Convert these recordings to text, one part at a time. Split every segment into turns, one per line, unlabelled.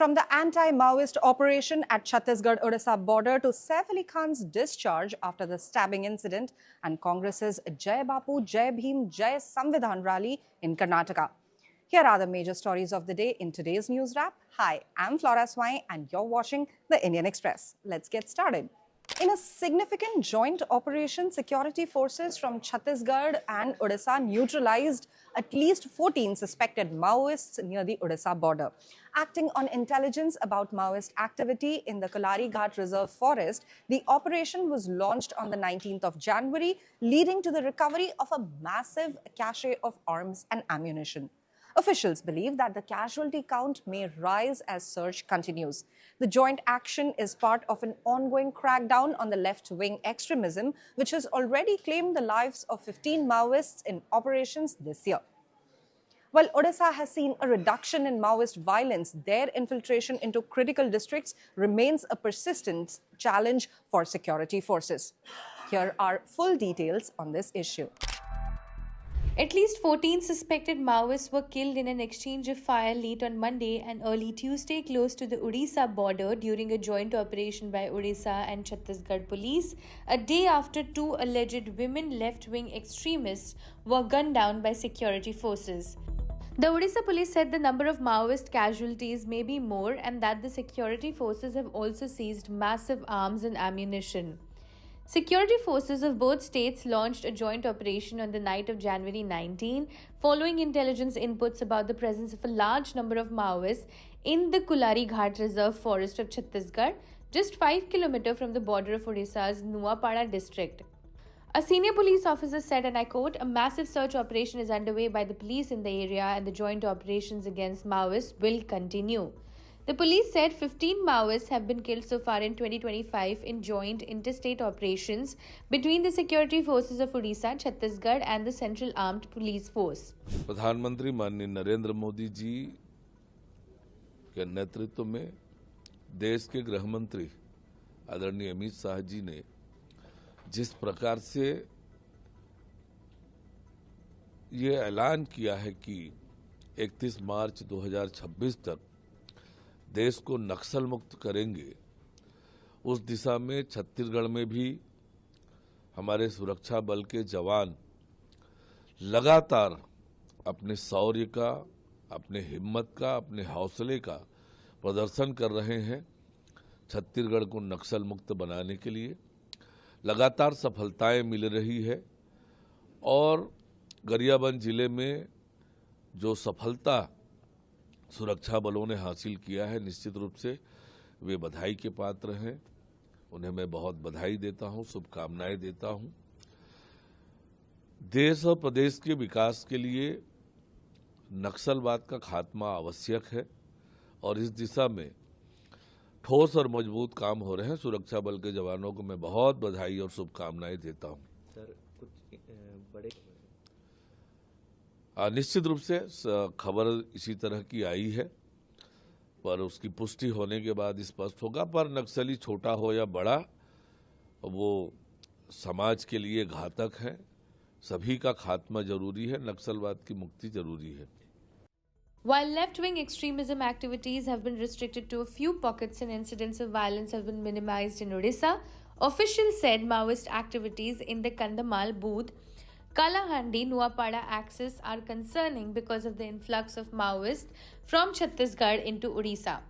From the anti-Maoist operation at Chhattisgarh-Odisha border to Saif Ali Khan's discharge after the stabbing incident and Congress's Jai Bapu, Jai Bhim, Jai Samvidhan rally in Karnataka. Here are the major stories of the day in today's news wrap. Hi, I'm Flora Swai and you're watching The Indian Express. Let's get started. In a significant joint operation, security forces from Chhattisgarh and Odisha neutralized at least 14 suspected Maoists near the Odisha border. Acting on intelligence about Maoist activity in the Kalari Ghat Reserve Forest, the operation was launched on the 19th of January, leading to the recovery of a massive cache of arms and ammunition. Officials believe that the casualty count may rise as search continues. The joint action is part of an ongoing crackdown on the left-wing extremism, which has already claimed the lives of 15 Maoists in operations this year. While Odisha has seen a reduction in Maoist violence, their infiltration into critical districts remains a persistent challenge for security forces. Here are full details on this issue.
At least 14 suspected Maoists were killed in an exchange of fire late on Monday and early Tuesday close to the Odisha border during a joint operation by Odisha and Chhattisgarh police, a day after two alleged women left-wing extremists were gunned down by security forces. The Odisha police said the number of Maoist casualties may be more and that the security forces have also seized massive arms and ammunition. Security forces of both states launched a joint operation on the night of January 19, following intelligence inputs about the presence of a large number of Maoists in the Kalari Ghat Reserve Forest of Chhattisgarh, just 5 km from the border of Odisha's Nuapada district. A senior police officer said, and I quote, "A massive search operation is underway by the police in the area and the joint operations against Maoists will continue." The police said 15 Maoists have been killed so far in 2025 in joint interstate operations between the security forces of Odisha, Chhattisgarh and the Central Armed Police Force.
प्रधानमंत्री माननीय नरेंद्र मोदी जी के नेतृत्व में देश के गृह मंत्री आदरणीय अमित शाह जी ने जिस प्रकार से ये ऐलान किया है कि 31 मार्च 2026 तक देश को नक्सल मुक्त करेंगे, उस दिशा में छत्तीसगढ़ में भी हमारे सुरक्षा बल के जवान लगातार अपने शौर्य का, अपने हिम्मत का, अपने हौसले का प्रदर्शन कर रहे हैं। छत्तीसगढ़ को नक्सल मुक्त बनाने के लिए लगातार सफलताएं मिल रही है और गरियाबंद जिले में जो सफलता सुरक्षा बलों ने हासिल किया है, निश्चित रूप से वे बधाई के पात्र हैं। उन्हें मैं बहुत बधाई देता हूं, शुभकामनाएं देता हूं। देश और प्रदेश के विकास के लिए नक्सलवाद का खात्मा आवश्यक है और इस दिशा में ठोस और मजबूत काम हो रहे हैं। सुरक्षा बल के जवानों को मैं बहुत बधाई और शुभकामनाएं देता हूं।
सर, कुछ बड़े
निश्चित रूप से खबर इसी तरह की आई है, पर उसकी पुष्टि होने के बाद स्पष्ट होगा। पर नक्सली छोटा हो या बड़ा, वो समाज के लिए घातक है। सभी का खात्मा जरूरी है, नक्सलवाद की मुक्ति जरूरी है।
While left-wing extremism activities have been restricted to a few pockets and incidents of violence have been minimized in Odisha, officials said Maoist activities in the Kandhamal, Boodh, Kalahandi, Nuapada axis are concerning because of the influx of Maoists from Chhattisgarh into Odisha.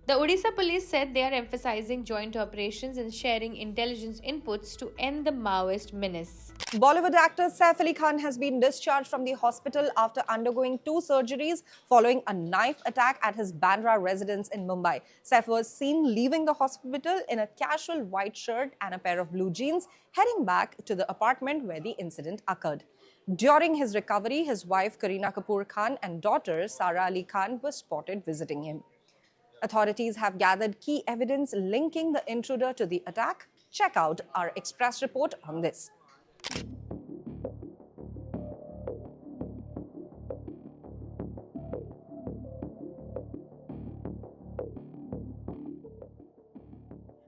The Odisha police said they are emphasizing joint operations and sharing intelligence inputs to end the Maoist menace.
Bollywood actor Saif Ali Khan has been discharged from the hospital after undergoing 2 surgeries following a knife attack at his Bandra residence in Mumbai. Saif was seen leaving the hospital in a casual white shirt and a pair of blue jeans, heading back to the apartment where the incident occurred. During his recovery, his wife Kareena Kapoor Khan and daughter Sara Ali Khan were spotted visiting him. Authorities have gathered key evidence linking the intruder to the attack. Check out our Express report on this.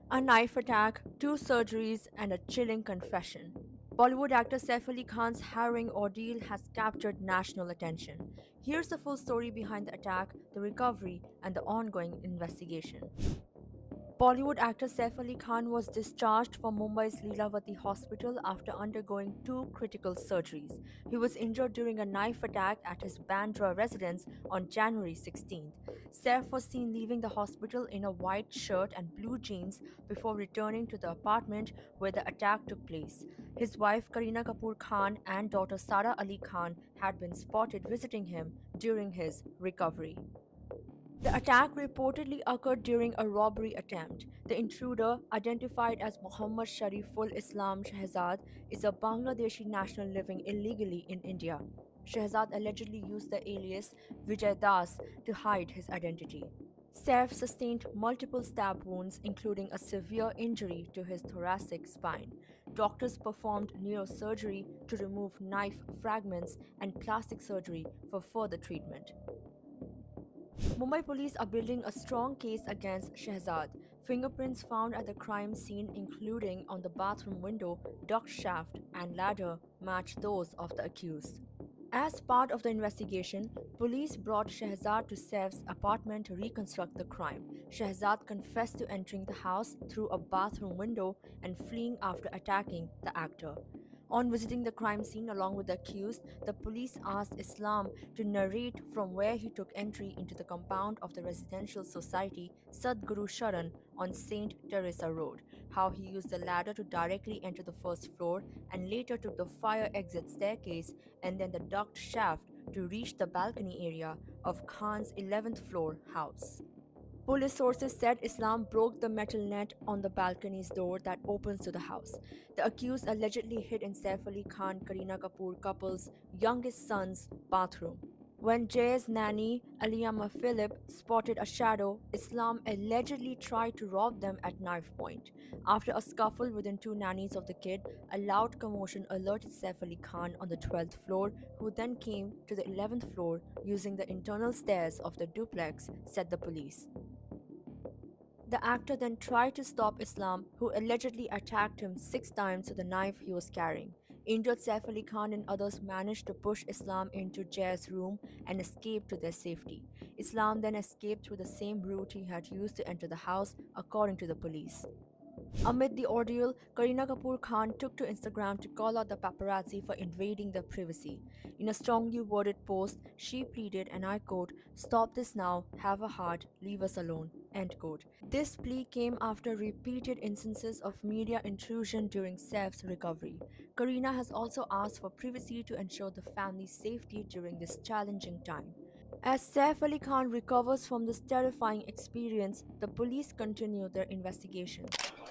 A knife attack, 2 surgeries, and a chilling confession. Bollywood actor Saif Ali Khan's harrowing ordeal has captured national attention. Here's the full story behind the attack, the recovery, and the ongoing investigation. Bollywood actor Saif Ali Khan was discharged from Mumbai's Leelavati hospital after undergoing 2 critical surgeries. He was injured during a knife attack at his Bandra residence on January 16th. Saif was seen leaving the hospital in a white shirt and blue jeans before returning to the apartment where the attack took place. His wife Kareena Kapoor Khan and daughter Sara Ali Khan had been spotted visiting him during his recovery. The attack reportedly occurred during a robbery attempt. The intruder, identified as Muhammad Shariful Islam Shehzad, is a Bangladeshi national living illegally in India. Shehzad allegedly used the alias Vijay Das to hide his identity. Saif sustained multiple stab wounds, including a severe injury to his thoracic spine. Doctors performed neurosurgery to remove knife fragments and plastic surgery for further treatment. Mumbai police are building a strong case against Shehzad. Fingerprints found at the crime scene, including on the bathroom window, duct shaft, and ladder, match those of the accused. As part of the investigation, police brought Shehzad to Saif's apartment to reconstruct the crime. Shehzad confessed to entering the house through a bathroom window and fleeing after attacking the actor. On visiting the crime scene along with the accused, the police asked Islam to narrate from where he took entry into the compound of the residential society Sadguru Sharan on St. Teresa Road, how he used the ladder to directly enter the first floor and later took the fire exit staircase and then the duct shaft to reach the balcony area of Khan's 11th floor house. Police sources said Islam broke the metal net on the balcony's door that opens to the house. The accused allegedly hid in Saif Ali Khan Kareena Kapoor couple's youngest son's bathroom. When Jay's nanny, Aliyama Philip, spotted a shadow, Islam allegedly tried to rob them at knife point. After a scuffle within 2 nannies of the kid, a loud commotion alerted Saif Ali Khan on the 12th floor, who then came to the 11th floor using the internal stairs of the duplex, said the police. The actor then tried to stop Islam, who allegedly attacked him 6 times with the knife he was carrying. Injured Saif Ali Khan and others managed to push Islam into Jay's room and escape to their safety. Islam then escaped through the same route he had used to enter the house, according to the police. Amid the ordeal, Kareena Kapoor Khan took to Instagram to call out the paparazzi for invading their privacy. In a strongly worded post, she pleaded, and I quote, "Stop this now, have a heart, leave us alone," end quote. This plea came after repeated instances of media intrusion during Saif's recovery. Kareena has also asked for privacy to ensure the family's safety during this challenging time. As Saif Ali Khan recovers from this terrifying experience, the police continue their investigation.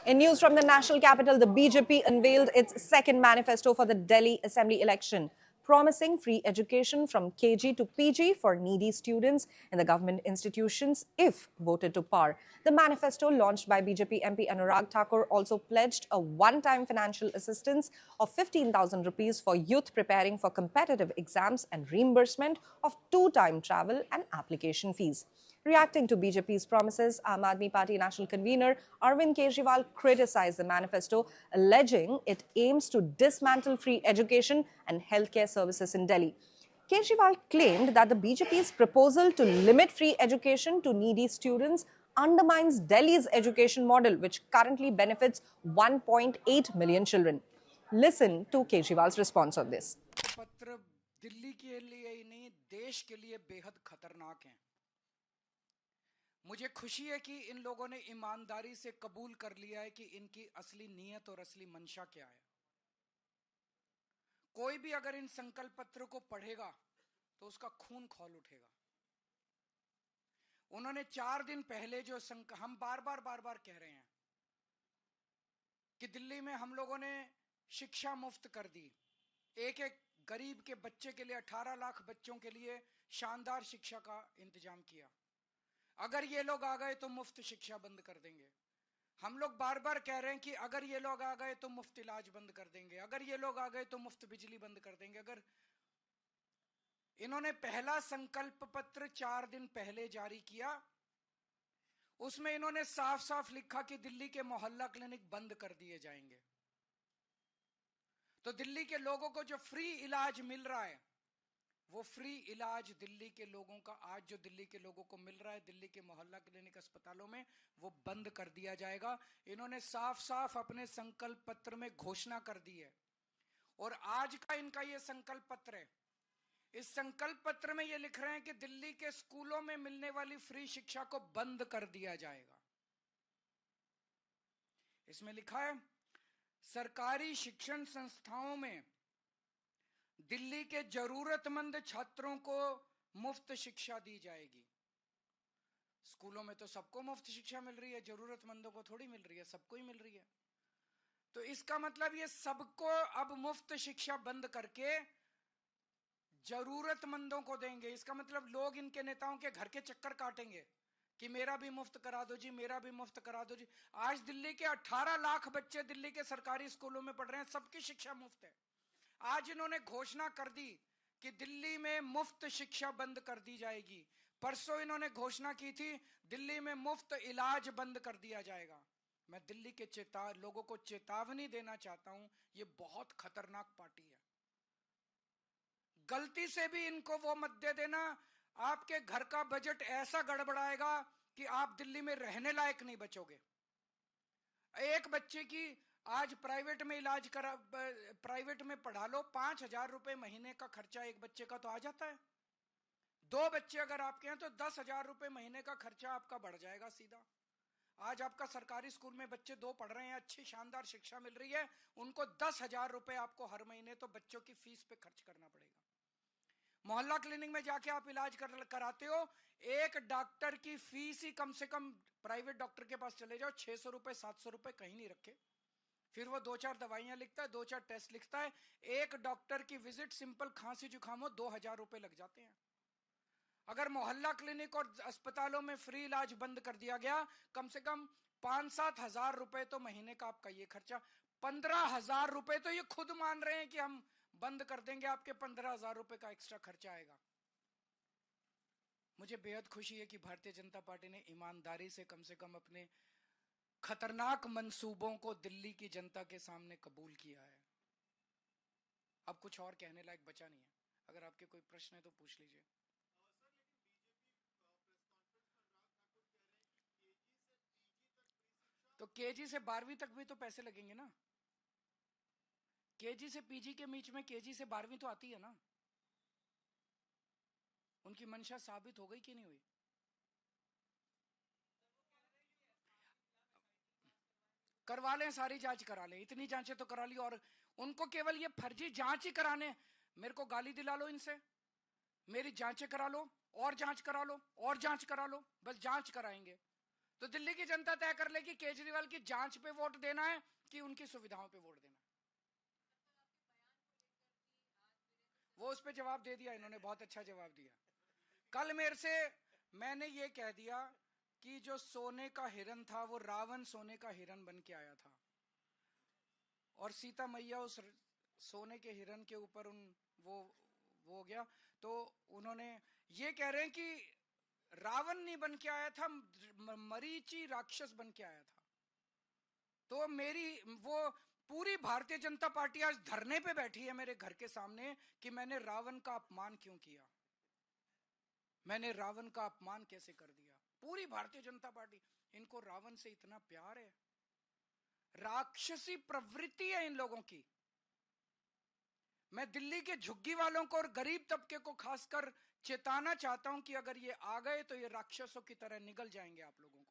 In news from the national capital, the BJP unveiled its second manifesto for the Delhi Assembly election, promising free education from KG to PG for needy students in the government institutions if voted to power. The manifesto, launched by BJP MP Anurag Thakur, also pledged a one-time financial assistance of 15,000 rupees for youth preparing for competitive exams and reimbursement of 2-time travel and application fees. Reacting to BJP's promises, Aam Aadmi Party national convener Arvind Kejriwal criticized the manifesto, alleging it aims to dismantle free education and healthcare services in Delhi. Kejriwal claimed that the BJP's proposal to limit free education to needy students undermines Delhi's education model, which currently benefits 1.8 million children. Listen to Kejriwal's response on this.
पत्र दिल्ली के लिए ही नहीं, देश के लिए बेहद खतरनाक हैं। मुझे खुशी है कि इन लोगों ने ईमानदारी से कबूल कर लिया है कि इनकी असली नीयत और असली मंशा क्या है। कोई भी अगर इन संकल्प पत्र को पढ़ेगा तो उसका खून खौल उठेगा। उन्होंने 4 दिन पहले जो हम बार बार कह रहे हैं कि दिल्ली में हम लोगों ने शिक्षा मुफ्त कर दी, एक गरीब के बच्चे के लिए 18 लाख बच्चों के लिए शानदार शिक्षा का इंतजाम किया। अगर ये लोग आ गए तो मुफ्त शिक्षा बंद कर देंगे। हम लोग बार बार कह रहे हैं कि अगर ये लोग आ गए तो मुफ्त इलाज बंद कर देंगे, अगर ये लोग आ गए तो मुफ्त बिजली बंद कर देंगे। अगर इन्होंने पहला संकल्प पत्र 4 दिन पहले जारी किया, उसमें इन्होंने साफ साफ लिखा कि दिल्ली के मोहल्ला क्लिनिक बंद कर दिए जाएंगे। तो दिल्ली के लोगों को जो फ्री इलाज मिल रहा है वो फ्री इलाज दिल्ली के लोगों का आज जो दिल्ली के लोगों को मिल रहा है दिल्ली के मोहल्ला क्लिनिक अस्पतालों में, वो बंद कर दिया जाएगा। इन्होंने साफ साफ अपने संकल्प पत्र में घोषणा कर दी है और आज का इनका ये संकल्प पत्र है। इस संकल्प पत्र में ये लिख रहे हैं कि दिल्ली के स्कूलों में मिलने वाली फ्री शिक्षा को बंद कर दिया जाएगा। इसमें लिखा है सरकारी शिक्षण संस्थाओं में दिल्ली के जरूरतमंद छात्रों को मुफ्त शिक्षा दी जाएगी। स्कूलों में तो सबको मुफ्त शिक्षा मिल रही है, जरूरतमंदों को थोड़ी मिल रही है, सबको ही मिल रही है। तो इसका मतलब ये सबको अब मुफ्त शिक्षा बंद करके जरूरतमंदों को देंगे। इसका मतलब लोग इनके नेताओं के घर के चक्कर काटेंगे कि मेरा भी मुफ्त करा दो जी, मेरा भी मुफ्त करा दो जी। आज दिल्ली के 18 लाख बच्चे दिल्ली के सरकारी स्कूलों में पढ़ रहे हैं, सबकी शिक्षा मुफ्त है। आज इन्होंने घोषणा कर दी कि दिल्ली में मुफ्त शिक्षा बंद कर दी जाएगी। परसों इन्होंने घोषणा की थी दिल्ली में मुफ्त इलाज बंद कर दिया जाएगा। मैं दिल्ली के लोगों को चेतावनी देना चाहता हूं, ये बहुत खतरनाक पार्टी है। गलती से भी इनको वो मत दे देना, आपके घर का बजट ऐसा गड़बड़ाएगा कि आप दिल्ली में रहने लायक नहीं बचोगे। एक बच्चे की आज प्राइवेट में इलाज करा, प्राइवेट में पढ़ा लो, 5,000 रुपए महीने का खर्चा एक बच्चे का तो आ जाता है। 2 बच्चे अगर आपके हैं तो 10,000 रुपए महीने का खर्चा आपका बढ़ जाएगा सीधा। आज आपका सरकारी स्कूल में बच्चे 2 पढ़ रहे हैं, अच्छी शानदार शिक्षा मिल रही है, उनको 10,000 रुपए आपको हर महीने तो बच्चों की फीस पे खर्च करना पड़ेगा। मोहल्ला क्लिनिक में जाके आप इलाज कराते हो, एक डॉक्टर की फीस ही कम से कम, प्राइवेट डॉक्टर के पास चले जाओ, 600 रुपए 700 रुपए कहीं नहीं रखे। फिर वो 2-4 दवाइयां लिखता है, 2-4 टेस्ट लिखता है। एक डॉक्टर की विजिट सिंपल खांसी जुकाम हो 2,000 रुपए लग जाते हैं। अगर मोहल्ला क्लिनिक और अस्पतालों में फ्री इलाज बंद कर दिया गया, कम से कम 5-7 हजार रुपए तो महीने का आपका ये खर्चा, 15,000 रुपए तो ये खुद मान रहे हैं कि हम बंद कर देंगे, आपके 15,000 रुपए का एक्स्ट्रा खर्चा आएगा। मुझे बेहद खुशी है कि भारतीय जनता पार्टी ने ईमानदारी से कम अपने खतरनाक मंसूबों को दिल्ली की जनता के सामने कबूल किया है। अब कुछ और कहने लायक बचा नहीं है। अगर आपके कोई प्रश्न है तो पूछ लीजिए। तो केजी से 12वीं तक भी तो पैसे लगेंगे ना। केजी से पीजी के बीच में केजी से 12वीं तो आती है ना। उनकी मंशा साबित हो गई कि नहीं हुई? करवा लें, सारी जांच करा लें, इतनी जांचें तो करा ली। और उनको केवल ये फर्जी जांच ही कराने, मेरे को गाली दिला लो इनसे, मेरी जांचें करा लो और जांच करा लो और जांच करा लो, बस जांच कराएंगे तो दिल्ली की जनता तय कर ले कि केजरीवाल की जांच पे वोट देना है कि उनकी सुविधाओं पे वोट देना है। वो उस पे जवाब दे दिया इन्होंने, बहुत अच्छा जवाब दिया। कल मेरे से मैंने ये कह दिया कि जो सोने का हिरन था वो रावण सोने का हिरन बन के आया था और सीता मैया उस सोने के हिरन के ऊपर वो हो गया। तो उन्होंने ये कह रहे हैं कि रावण नहीं बन के आया था, मरीची राक्षस बन के आया था। तो मेरी वो पूरी भारतीय जनता पार्टी आज धरने पे बैठी है मेरे घर के सामने कि मैंने रावण का अपमान क्यों किया, मैंने रावण का अपमान कैसे कर दिया। पूरी भारतीय जनता पार्टी, इनको रावण से इतना प्यार है, राक्षसी प्रवृत्ति है इन लोगों की। मैं दिल्ली के झुग्गी वालों को और गरीब तबके को खासकर चेताना चाहता हूं कि अगर ये आ गए तो ये राक्षसों की तरह निगल जाएंगे आप लोगों को।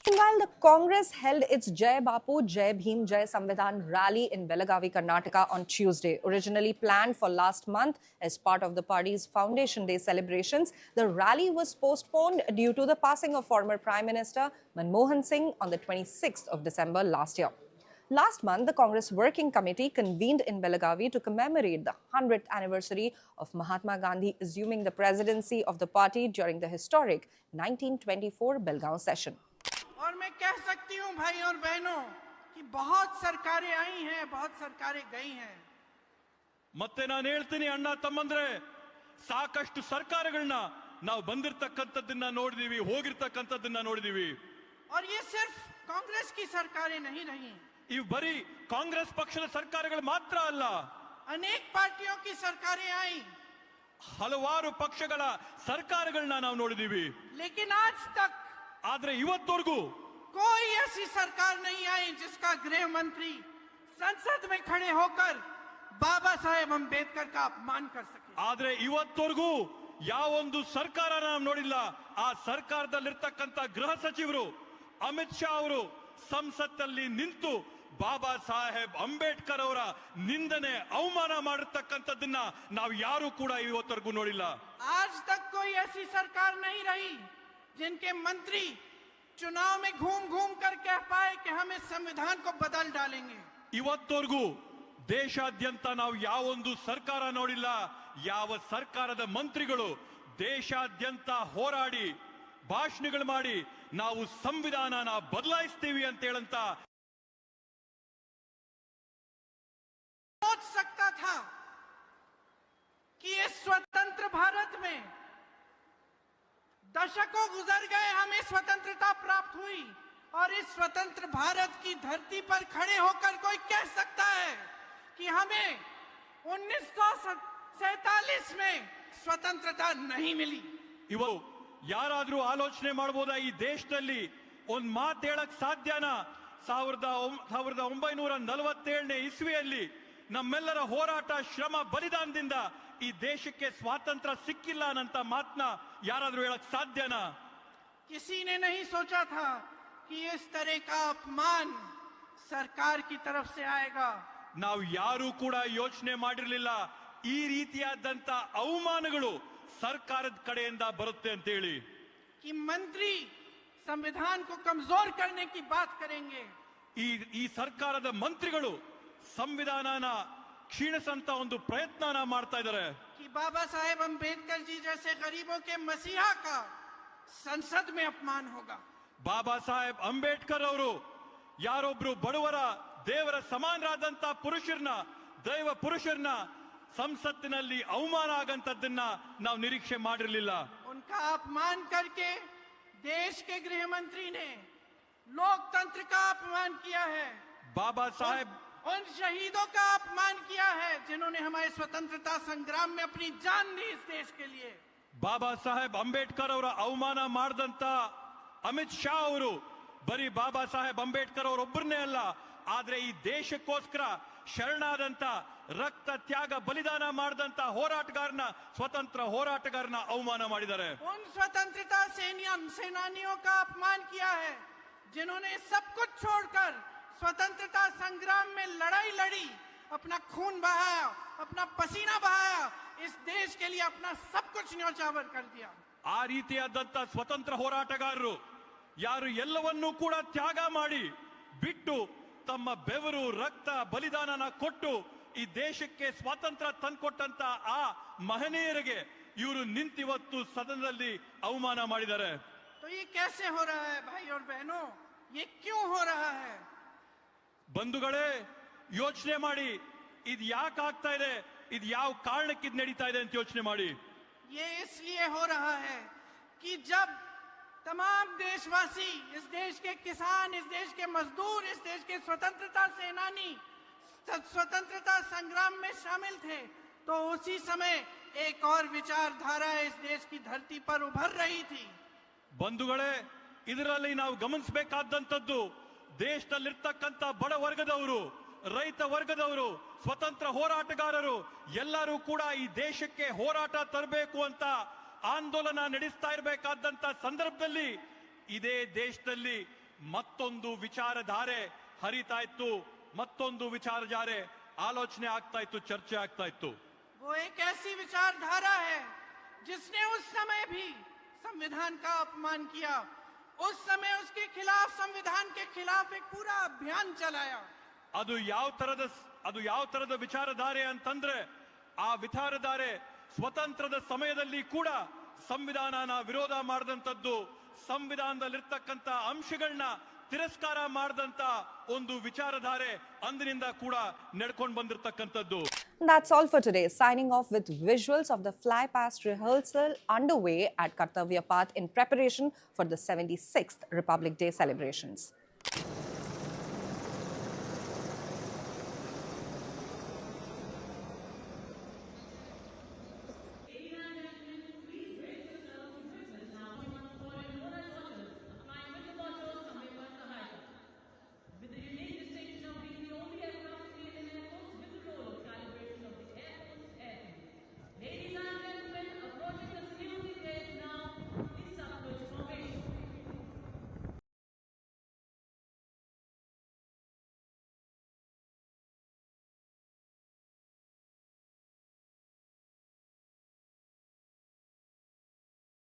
Meanwhile, the Congress held its Jai Bapu, Jai Bhim, Jai Samvidhan rally in Belagavi, Karnataka on Tuesday. Originally planned for last month as part of the party's Foundation Day celebrations, the rally was postponed due to the passing of former Prime Minister Manmohan Singh on the 26th of December last year. Last month, the Congress Working Committee convened in Belagavi to commemorate the 100th anniversary of Mahatma Gandhi assuming the presidency of the party during the historic 1924 Belgaum session.
और मैं कह सकती हूं भाई और बहनों कि बहुत सरकारें आई हैं, बहुत सरकारें गई हैं।
ಮತ್ತೆ ನಾನು ಹೇಳ್ತೀನಿ ಅಣ್ಣ ತಮ್ಮಂದ್ರೆ, ಸಾಕಷ್ಟು ಸರ್ಕಾರಗಳನ್ನ ನಾವು ಬಂದಿರತಕ್ಕಂತದ್ದನ್ನ ನೋಡಿದೀವಿ, ಹೋಗಿರತಕ್ಕಂತದ್ದನ್ನ ನೋಡಿದೀವಿ।
और ये सिर्फ कांग्रेस की सरकारें नहीं रही,
ಇವು ಬರೀ ಕಾಂಗ್ರೆಸ್ ಪಕ್ಷದ ಸರ್ಕಾರಗಳು ಮಾತ್ರ ಅಲ್ಲ,
अनेक पार्टियों की सरकारें आई,
ಹಲವಾರು ಪಕ್ಷಗಳ ಸರ್ಕಾರಗಳನ್ನ ನಾವು ನೋಡಿದೀವಿ.
लेकिन आज तक
ಆದ್ರೆ ಇವತ್ತವರೆಗೂ
कोई ऐसी सरकार नहीं आई जिसका गृह मंत्री संसद में खड़े होकर बाबा साहेब अंबेडकर का अपमान कर सके.
ಆದ್ರೆ ಇವತ್ತವರೆಗೂ ಯಾವೊಂದು ಸರ್ಕಾರ ನಾವು ನೋಡಿಲ್ಲ. ಆ ಸರ್ಕಾರದಲ್ಲಿರ್ತಕ್ಕಂಥ ಗೃಹ ಸಚಿವರು ಅಮಿತ್ ಶಾ ಅವರು ಸಂಸತ್ತಲ್ಲಿ ನಿಂತು ಬಾಬಾ ಸಾಹೇಬ್ ಅಂಬೇಡ್ಕರ್ ಅವರ ನಿಂದನೆ ಅವಮಾನ ಮಾಡಿರ್ತಕ್ಕಂಥದ್ದನ್ನ ನಾವು ಯಾರು ಕೂಡ ಇವತ್ತವರೆಗೂ ನೋಡಿಲ್ಲ.
आज तक कोई ऐसी सरकार नहीं रही जिनके मंत्री चुनाव में घूम घूम कर कह पाए कि हम इस संविधान को बदल डालेंगे.
ಇವತ್ತವರೆಗೂ ದೇಶಾದ್ಯಂತ ನಾವು ಯಾವೊಂದು ಸರ್ಕಾರ ನೋಡಿಲ್ಲ, ಯಾವ ಸರ್ಕಾರದ ಮಂತ್ರಿಗಳು ದೇಶಾದ್ಯಂತ ಹೋರಾಡಿ ಭಾಷಣಗಳು ಮಾಡಿ ನಾವು ಸಂವಿಧಾನನ ಬದಲಾಯಿಸ್ತೀವಿ ಅಂತ ಹೇಳಂತ
सोच सकता था कि इस स्वतंत्र भारत में दशकों गुजर गए, हमें स्वतंत्रता प्राप्त हुई और इस स्वतंत्र भारत की धरती पर खड़े होकर कोई कह सकता है कि हमें 1947 में स्वतंत्रता नहीं मिली.
ಇವು ಯಾರಾದ್ರೂ ಆಲೋಚನೆ ಮಾಡಬಹುದಾ ಈ ದೇಶದಲ್ಲಿ ಒಂದ್ ಮಾತು ಹೇಳಕ್ ಸಾಧ್ಯನಾ? 1947ನೇ ಇಸ್ವಿಯಲ್ಲಿ ನಮ್ಮೆಲ್ಲರ ಹೋರಾಟ ಶ್ರಮ ಬಲಿದಾನದಿಂದ ಈ ದೇಶಕ್ಕೆ ಸ್ವಾತಂತ್ರ್ಯ ಸಿಕ್ಕಿಲ್ಲ ಅನ್ನಂತ ಮಾತನ್ನ ಯಾರಾದ್ರೂ ಹೇಳಕ್ ಸಾಧ್ಯನಾ?
किसी ने नहीं सोचा था कि इस तरह का अपमान सरकार की तरफ से आएगा.
ನಾವು ಯಾರು ಕೂಡ ಯೋಚನೆ ಮಾಡಿರ್ಲಿಲ್ಲ ಈ ರೀತಿಯಾದಂತ ಅವಮಾನಗಳು ಸರ್ಕಾರದ ಕಡೆಯಿಂದ ಬರುತ್ತೆ ಅಂತ ಹೇಳಿ.
कि मंत्री संविधान को कमजोर करने की बात करेंगे.
ಈ ಸರ್ಕಾರದ ಮಂತ್ರಿಗಳು ಸಂವಿಧಾನನ ಕ್ಷೀಣಿಸಂತ ಒಂದು ಪ್ರಯತ್ನನ ಮಾಡ್ತಾ ಇದ್ದಾರೆ.
कि बाबा साहेब अंबेडकर जी जैसे गरीबों के मसीहा का संसद में अपमान होगा.
ಬಾಬಾ ಸಾಹೇಬ್ ಅಂಬೇಡ್ಕರ್ ಅವರು ಯಾರೊಬ್ರು ಬಡವರ ದೇವರ ಸಮಾನರಾದಂತ ದೈವ ಪುರುಷರನ್ನ ಸಂಸತ್ತಿನಲ್ಲಿ ಅವಮಾನ ಆಗಂತದ್ದನ್ನ ನಾವು ನಿರೀಕ್ಷೆ ಮಾಡಿರಲಿಲ್ಲ.
उनका अपमान करके देश के गृह मंत्री ने लोकतंत्र का अपमान किया है.
बाबा साहेब
उन शहीदों का अपमान किया है जिन्होंने हमारे स्वतंत्रता संग्राम में अपनी जान दी इस देश के लिए.
ಬಾಬಾ ಸಾಹೇಬ್ ಅಂಬೇಡ್ಕರ್ ಅವರ ಅವಮಾನ ಮಾಡಿದಂತ ಅಮಿತ್ ಶಾ ಅವರು ಬರೀ ಬಾಬಾ ಸಾಹೇಬ್ ಅಂಬೇಡ್ಕರ್ ಅವರೊಬ್ಬರನ್ನೇ ಅಲ್ಲ, ಆದ್ರೆ ಈ ದೇಶಕ್ಕೋಸ್ಕರ ಶರಣಾದಂತ ರಕ್ತ ತ್ಯಾಗ ಬಲಿದಾನ ಮಾಡಿದಂತ ಹೋರಾಟಗಾರನ ಸ್ವತಂತ್ರ ಹೋರಾಟಗಾರನ ಅವಮಾನ ಮಾಡಿದ್ದಾರೆ.
उन स्वतंत्रता सेनानियों का अपमान किया है जिन्होंने सब कुछ छोड़कर स्वतंत्रता संग्राम में लड़ाई लड़ी, अपना खून बहाया, अपना पसीना बहाया, इस देश के लिए अपना सब कुछ न्योछावर कर दिया.
ಆ ರೀತಿಯಾದಂತ ಸ್ವತಂತ್ರ ಹೋರಾಟಗಾರರು ಯಾರು ಎಲ್ಲವನ್ನೂ ಕೂಡ ತ್ಯಾಗ ಮಾಡಿ ಬಿಟ್ಟು ತಮ್ಮ ಬೆವರು ರಕ್ತ ಬಲಿದಾನನ ಕೊಟ್ಟು ಈ ದೇಶಕ್ಕೆ ಸ್ವಾತಂತ್ರ್ಯ ತಂದುಕೊಟ್ಟಂತ ಆ ಮಹನೀಯರಿಗೆ ಇವರು ನಿಂತಿವತ್ತು ಸದನದಲ್ಲಿ ಅವಮಾನ ಮಾಡಿದ್ದಾರೆ.
तो ये कैसे हो रहा है भाई और बहनों, ये क्यों हो रहा है?
ಬಂಧುಗಳೇ, ಯೋಚನೆ ಮಾಡಿ ಇದು ಯಾಕೆ ಆಗ್ತಾ ಇದೆ, ಇದು ಯಾವ ಕಾರಣಕ್ಕೆ ಇದು ನಡೀತಾ ಇದೆ ಅಂತ ಯೋಚನೆ ಮಾಡಿ.
ये इसलिए हो रहा है कि जब तमाम देशवासी, इस देश के किसान, इस देश के मजदूर, इस देश के स्वतंत्रता सेनानी स्वतंत्रता संग्राम में शामिल थे, तो उसी समय एक और विचारधारा इस देश की धरती पर उभर रही थी.
ಬಂಧುಗಳೇ, ಇದರಲ್ಲಿ ನಾವು ಗಮನಿಸಬೇಕಾದಂತದ್ದು ದೇಶದಲ್ಲಿರ್ತಕ್ಕಂಥ ಬಡ ವರ್ಗದವರು, ರೈತ ವರ್ಗದವರು, ಸ್ವತಂತ್ರ ಹೋರಾಟಗಾರರು ಎಲ್ಲರೂ ಕೂಡ ಈ ದೇಶಕ್ಕೆ ಹೋರಾಟ ತರಬೇಕು ಅಂತ ಆಂದೋಲನ ನಡೆಸ್ತಾ ಇರಬೇಕಾದಂತ ಸಂದರ್ಭದಲ್ಲಿ ಇದೇ ದೇಶದಲ್ಲಿ ಮತ್ತೊಂದು ವಿಚಾರಧಾರೆ ಹರಿತಾ ಇತ್ತು, ಮತ್ತೊಂದು ವಿಚಾರಧಾರೆ ಆಲೋಚನೆ ಆಗ್ತಾ ಇತ್ತು, ಚರ್ಚೆ ಆಗ್ತಾ ಇತ್ತು.
वो एक ऐसी विचारधारा है जिसने उस समय भी संविधान का अपमान किया. उस समय उसके खिलाफ, संविधान के खिलाफ एक पूरा अभियान चलाया.
ಅದು ಯಾವ ತರದ ವಿಚಾರಧಾರೆ ಅಂತಂದ್ರೆ ಆ ವಿಚಾರಧಾರೆ ಸ್ವತಂತ್ರದ ಸಮಯದಲ್ಲಿ ಕೂಡ ಸಂವಿಧಾನನ ವಿರೋಧ ಮಾಡಿದಂತದ್ದು, ಸಂವಿಧಾನದಲ್ಲಿರ್ತಕ್ಕಂಥ ಅಂಶಗಳನ್ನ ತಿರಸ್ಕಾರ ಮಾಡಿದಂತ ಒಂದು ವಿಚಾರಧಾರೆ ಅಂದಿನಿಂದ ಕೂಡ ನಡ್ಕೊಂಡು ಬಂದಿರತಕ್ಕಂಥದ್ದು.
That's all for today. Signing off with visuals of the fly past rehearsal underway at Kartavya Path in preparation for the 76th Republic Day celebrations.